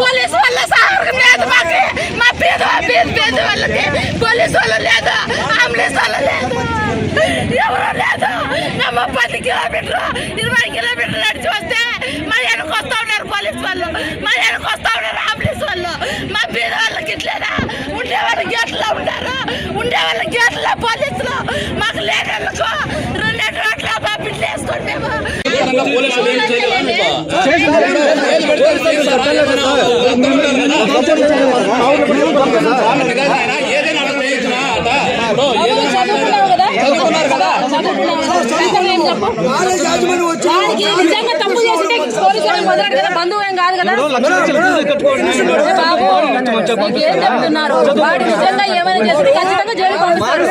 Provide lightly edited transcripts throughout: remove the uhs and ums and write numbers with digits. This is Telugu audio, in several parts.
పోలీసు వాళ్ళ సహకారం లేదు మాకు. మా పేద వాళ్ళకి పోలీసు వాళ్ళు లేదు, అంబులెన్స్ వాళ్ళు లేదు, ఎవరో లేదు. మా 10 కిలోమీటర్లు 20 కిలోమీటర్లు నడిచి వస్తే మా వెనక వస్తా ఉన్నారు పోలీసు వాళ్ళు, మా వెనక వస్తా ఉన్నారు అంబులెన్స్ వాళ్ళు. మా పేద వాళ్ళకి ఇట్లేదా? ఉండే వాళ్ళ గేట్లలో ఉన్నారు, ఉండే వాళ్ళ గేట్లలో పోలీసులు. మాకు లేని వాళ్ళకు 2 రోడ్ల మా బిడ్డలు వేసుకోండి మేము. నిజంగా తప్పు చేస్తే బంధువు ఏం కాదు కదా బాబు. ఏం చెప్తున్నారు? వాడు నిజంగా ఏమైనా చేస్తే ఖచ్చితంగా జైలు పంపిస్తారు.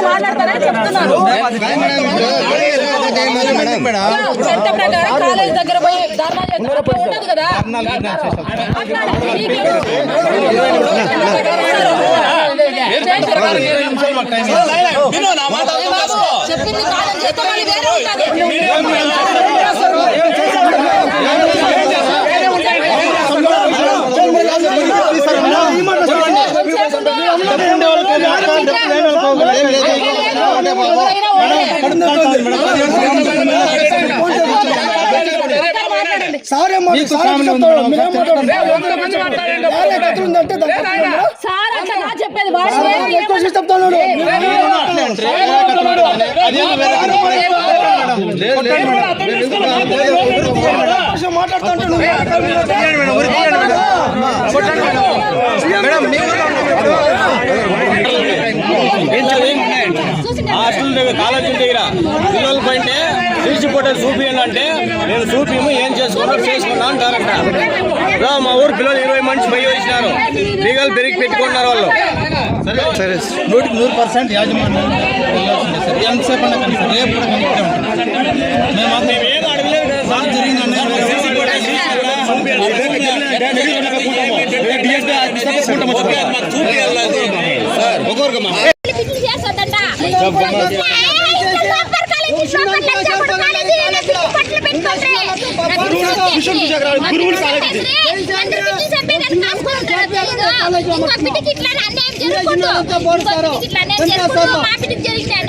మాట్లాడతారని చెప్తున్నారు. చట్ట ప్రకారం కాలేజ్ దగ్గర పోయి ధర్నా చేస్తున్నప్పుడు ఉండదు కదా. చెప్పింది కాలం చేస్తే మళ్ళీ వేరే చెప్పేది హాస్టల్ దగ్గర కాలేజీ దగ్గర పిల్లలు పోయింటే తీసి ఫోటోలు చూపియండి అంటే నేను చూపిము ఏం చేసుకున్నా అంటారంట. మా ఊరు పిల్లలు 20 మంది పోయి వచ్చినారు, లీగల్ పెరిగి పెట్టుకుంటున్నారు వాళ్ళు. సరే 100% యాజమాన్యం ఎంతసేపు రేపు మేమేం అడగలేదు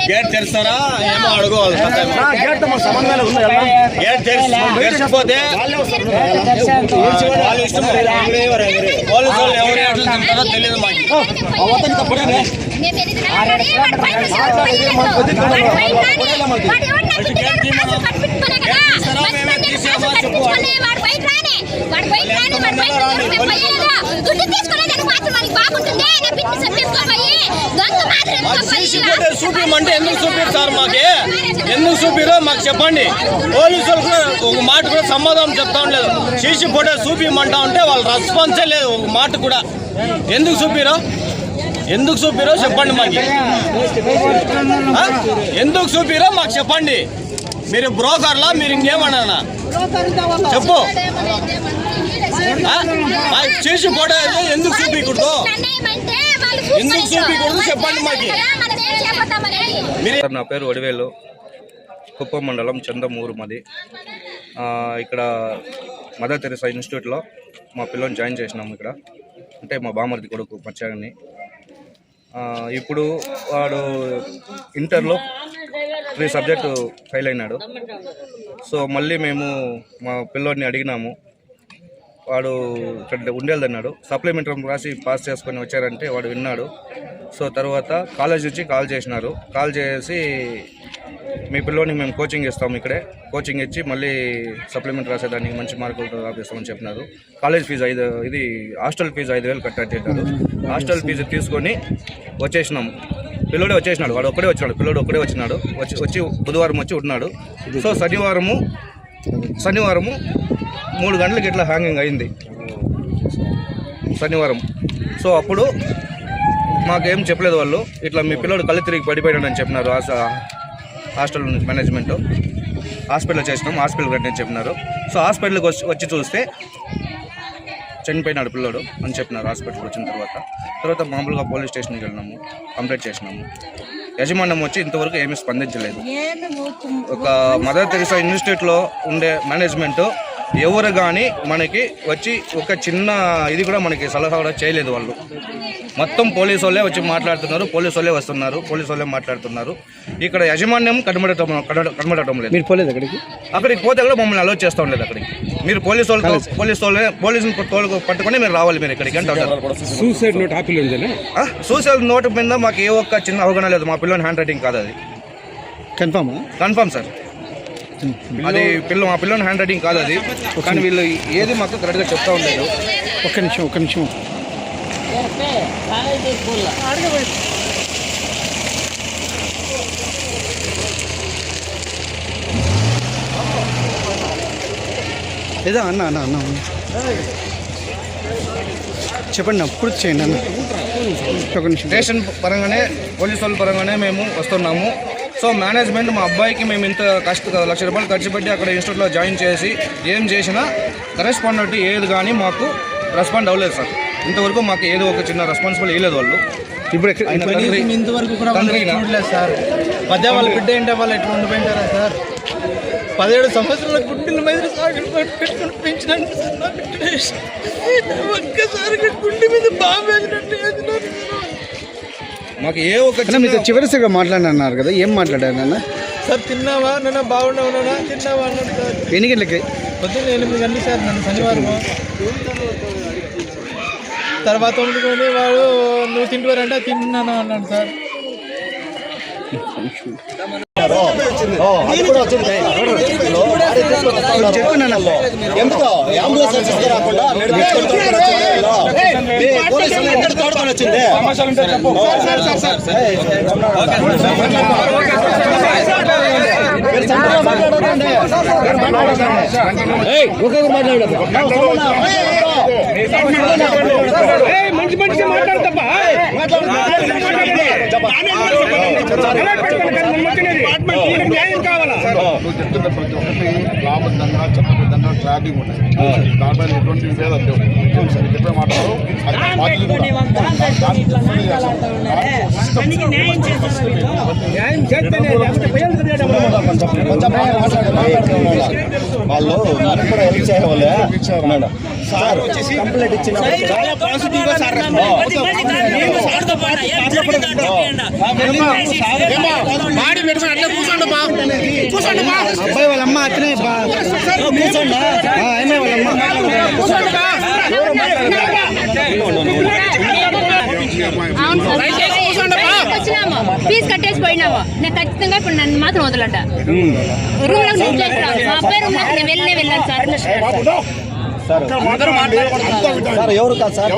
గేట్ తెరుస్తారా ఏమో అడుకోవాలి. గేట్ తెరిచిపోతే పోలీసు వాళ్ళు ఎవరు ఎట్లా తెలియదు మాకు. చూపించమంటే ఎందుకు చూపిస్తారు? మాకే ఎందుకు చూపిరో మాకు చెప్పండి. పోలీసులకు ఒక మాట కూడా సమాధానం చెప్తా ఉండలేదు. సీసీ ఫోటో చూపించమంటా ఉంటే వాళ్ళు రెస్పాన్సే లేదు ఒక మాట కూడా. ఎందుకు చూపిరో చెప్పండి మాకు. ఎందుకు చూపిరో మాకు చెప్పండి. మీరు బ్రోకర్లా మీరు ఇంకేమన్నా చెప్పు. సీసీ ఫోటో ఎందుకు చూపించకూడదు చెప్పండి మాకు. నా పేరు వడివేలు, కుప్పం మండలం చందమూరు మాది. ఇక్కడ మదర్ తెరెసా ఇన్స్టిట్యూట్లో మా పిల్లని జాయిన్ చేసినాము. ఇక్కడ అంటే మా బామర్ది కొడుకు మచ్చాగని. ఇప్పుడు వాడు ఇంటర్లో 3 సబ్జెక్టు ఫెయిల్ అయినాడు. సో మళ్ళీ మేము మా పిల్లోడిని అడిగినాము. వాడు ఇక్కడ ఉండేదన్నాడు. సప్లిమెంటరీ రాసి పాస్ చేసుకొని వచ్చారంటే వాడు విన్నాడు. సో తర్వాత కాలేజ్ నుంచి కాల్ చేసినారు. కాల్ చేసి మీ పిల్లోనికి మేము కోచింగ్ ఇస్తాము, ఇక్కడే కోచింగ్ ఇచ్చి మళ్ళీ సప్లిమెంట్ రాసేదానికి మంచి మార్కులతో రాపిస్తామని చెప్పినారు. కాలేజ్ ఫీజు హాస్టల్ ఫీజు 5,000 కట్టారు. హాస్టల్ ఫీజు తీసుకొని వచ్చేసినాం. పిల్లోడే వచ్చేసినాడు, వాడు ఒక్కడే వచ్చినాడు. పిల్లోడు ఒక్కడే వచ్చినాడు. వచ్చి బుధవారం వచ్చి ఉన్నాడు. సో శనివారము 3 గంటలకి ఇట్లా హ్యాంగింగ్ అయింది శనివారం. సో అప్పుడు మాకేం చెప్పలేదు వాళ్ళు. ఇట్లా మీ పిల్లోడు కళ్ళు తిరిగి పడిపోయాడు అని చెప్పినారు. హాస్టల్ మేనేజ్మెంట్ హాస్పిటల్ చేసినాం, హాస్పిటల్ రండి అని చెప్పినారు. సో హాస్పిటల్కి వచ్చి చూస్తే చనిపోయినాడు పిల్లోడు అని చెప్పినారు. హాస్పిటల్కి వచ్చిన తర్వాత మామూలుగా పోలీస్ స్టేషన్కి వెళ్ళినాము, కంప్లైంట్ చేసినాము. యజమాన్యం వచ్చి ఇంతవరకు ఏమీ స్పందించలేదు. ఒక మదర్ తెరిసా ఇన్స్టిట్యూట్లో ఉండే మేనేజ్మెంట్ ఎవరు కానీ మనకి వచ్చి ఒక చిన్న ఇది కూడా మనకి సలహా కూడా చేయలేదు. వాళ్ళు మొత్తం పోలీసు వాళ్ళే వచ్చి మాట్లాడుతున్నారు, పోలీసు వాళ్ళే వస్తున్నారు, పోలీసు వాళ్ళే మాట్లాడుతున్నారు. ఇక్కడ యజమాన్యం కనబడటం లేదు. మీరు పోలేదు అక్కడికి పోతే కూడా మమ్మల్ని అలో చేస్తూ ఉండలేదు. అక్కడికి మీరు పోలీసుని పట్టుకొని మీరు రావాలి మీరు ఇక్కడికి అంటారు. Suicide note apple suicide note మీద మాకు ఏ ఒక్క చిన్న అవగాహన లేదు. మా పిల్లని హ్యాండ్ రైటింగ్ కాదు, అది కన్ఫర్మ్ సార్. అది మా పిల్లని హ్యాండ్ రైటింగ్ కాదు అది. కానీ వీళ్ళు ఏది మాకు కరెక్ట్గా చెప్తా ఉండలేదు. ఒక్క నిమిషం లేదా అన్న చెప్పండి అన్న, పూర్తి చేయండి అన్న. స్టేషన్ పరంగానే పోలీసు వాళ్ళ పరంగానే మేము వస్తున్నాము. సో మేనేజ్మెంట్ మా అబ్బాయికి మేము ఇంత ₹1,00,000 ఖర్చు పెట్టి అక్కడ ఇన్స్టిట్యూట్లో జాయిన్ చేసి ఏం చేసినా కరెస్పాండెంట్ ఏది కానీ మాకు రెస్పాండ్ అవ్వలేదు సార్. ఇంతవరకు మాకు ఏదో ఒక చిన్న రెస్పాన్సిబుల్ ఇవ్వలేదు వాళ్ళు. ఇప్పుడు ఇంతవరకు కూడా చూడలేదు సార్. మధ్య వాళ్ళ బిడ్డ ఏంటే వాళ్ళు ఎట్లా ఉండిపోయింటారా సార్? 17 సంవత్సరాల గుడ్డల మీద పెట్టుకుని పెంచినాను ఒక్కసారి గుడ్డి మీద బాగా మాకు ఏ ఒక మీతో చివరిసారిగా మాట్లాడినారు కదా, ఏం మాట్లాడారు నాన్న? సార్ తిన్నావా నన్ను బాగున్నావు నాన్న తిన్నావా అన్నాడు సార్. ఎన్ని గంటలకి? పొద్దున్న 8 గంటలు సార్. నన్ను శనివారం తర్వాత వండుకొని వాడు నువ్వు తింటువారంటే తిన్నాను అన్నాడు సార్. మంచి మాట్లాడతా న్యాయం కావాలా? నువ్వు చెప్తున్న ప్రతి ఒక్కటి రాబద్దంగా చట్టబద్ధంగా ట్రాకింగ్ ఉన్నాయి. దానిపైన ఎటువంటి విభేదం లేవు. చెప్పే మాటలు వాళ్ళు మనకు కూడా హెల్ప్ చేయవాళ్ళే సార్. కంప్లైంట్ ఇచ్చిన అబ్బాయి వాళ్ళ అమ్మ అతనే ఫీజు కట్టేసి పోయినావా? నేను ఖచ్చితంగా ఇప్పుడు నన్ను మాత్రం వదలట. రూమ్ లో మా అబ్బాయి రూమ్ లో నేను వెళ్ళాను సార్. సార్ ఎవరు కాదు సార్,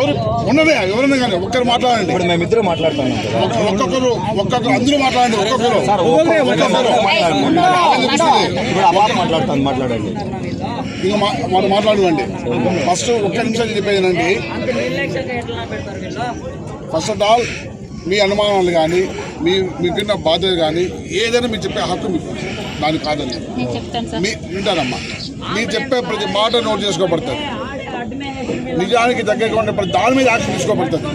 ఉన్నదే ఎవరైనా కానీ ఒక్కరు మాట్లాడండి. ఇప్పుడు మేమిద్దరు మాట్లాడుతున్నాం. ఒక్కొక్కరు అందరూ మాట్లాడండి. ఒక్కొక్కరు ఇప్పుడు ఆ బాబు మాట్లాడండి. ఇంకా మనం మాట్లాడండి. ఫస్ట్ ఒక్క నిమిషం చెప్పేదండి. ఫస్ట్ ఆఫ్ ఆల్ మీ అనుమానాలు కానీ మీకున్న బాధ్యత కానీ ఏదైనా మీరు చెప్పే హక్కు మీకు దానికి కాదని వింటారమ్మా. మీరు చెప్పే ప్రతి మాట నోట్ చేసుకోబడుతుంది. నిజానికి దగ్గరగా ఉండే ప్రతి దాని మీద యాక్షన్ తీసుకోబడుతుంది.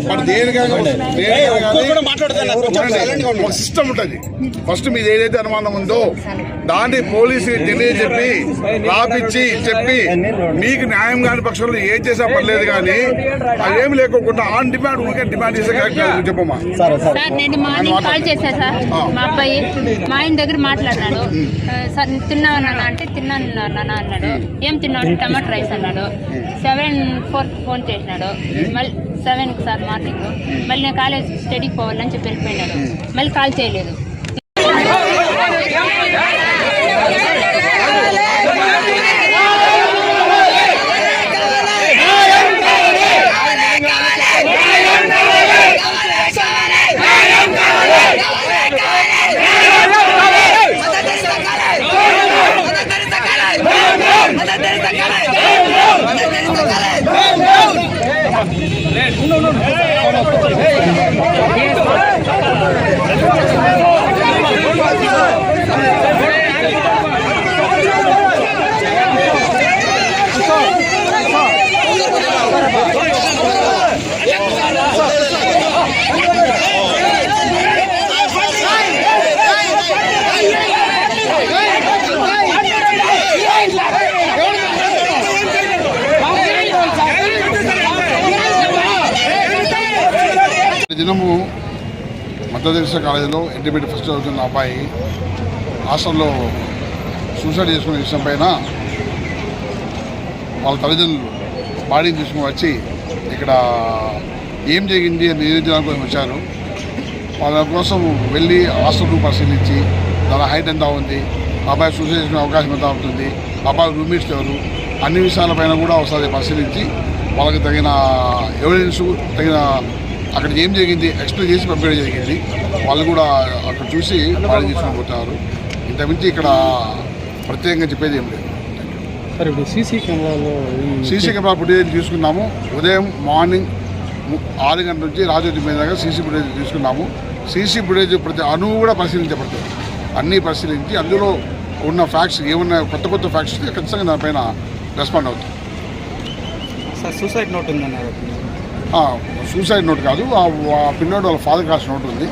మరి దేనికైనా ఒక సిస్టమ్ ఉంటుంది. ఫస్ట్ మీది ఏదైతే అనుమానం ఉందో దాన్ని పోలీసుకి తెలియజెప్పి రాపిచ్చి చెప్పి మీకు న్యాయం కాని పక్షంలో ఏం చేసా పర్లేదు. కానీ అదేమి లేకోకుండా ఆన్ డిమాండ్ ఊరికే డిమాండ్ చేసే కరెక్ట్ చెప్పమ్మా. సార్ నేను మార్నింగ్ కాల్ చేశా సార్. మా అబ్బాయి మా ఆయన దగ్గర మాట్లాడినాడు. సార్ తిన్నావా అంటే తిన్నాను నాన్న అన్నాడు. ఏం తిన్నాడు? టమాటో రైస్ అన్నాడు. 7:04 ఫోన్ చేసినాడు. మళ్ళీ 7కి సార్ మార్నింగ్. మళ్ళీ నేను కాలేజ్ స్టడీకి పోవాలని చెప్పి వెళ్ళిపోయినాడు. మళ్ళీ కాల్ చేయలేదు. No. దినము మధ్య తెరిసా కాలేజీలో ఇంటర్మీడియట్ ఫస్ట్ చదువుతున్న అబ్బాయి హాస్టల్లో సూసైడ్ చేసుకునే విషయం పైన వాళ్ళ తల్లిదండ్రులు బాడీని తీసుకుని వచ్చి ఇక్కడ ఏం జరిగింది అని నివేదించడానికి కోసం వచ్చారు. వాళ్ళ కోసం వెళ్ళి హాస్టల్ పరిశీలించి దాని హైట్ ఎంత ఉంది, అబ్బాయి సూసైడ్ చేసుకునే అవకాశం ఎంత ఉంటుంది, అబ్బాయి రూమ్మేట్స్ ఎవరు, అన్ని విషయాలపైన కూడా ఒకసారి పరిశీలించి వాళ్ళకి తగిన ఎవిడెన్స్ తగిన అక్కడ ఏం జరిగింది ఎక్స్ప్లెయిన్ చేసి పంపించడం జరిగింది. వాళ్ళు కూడా అక్కడ చూసి బాడీ తీసుకుని పోతారు. ఇంతకుమించి ఇక్కడ ప్రత్యేకంగా చెప్పేది ఏం లేదు. సార్ ఇప్పుడు సీసీ కెమెరా ఫుటేజ్ తీసుకున్నాము. ఉదయం మార్నింగ్ 6 గంటల నుంచి రాజోజి మీద దాకా సీసీ ఫుటేజ్ తీసుకున్నాము. సీసీ ఫుటేజ్ ప్రతి అణువు కూడా పరిశీలించబడుతుంది. అన్నీ పరిశీలించి అందులో ఉన్న ఫ్యాక్ట్స్ ఏమన్నా కొత్త ఫ్యాక్ట్స్ ఖచ్చితంగా దానిపైన రెస్పాండ్ అవుతుంది. సార్ సూసైడ్ నోట్ ఉందన్నారు. సూసైడ్ నోట్ కాదు, ఆ పిల్లోడు వాళ్ళ ఫాదర్ రాసిన నోట్ ఉంది.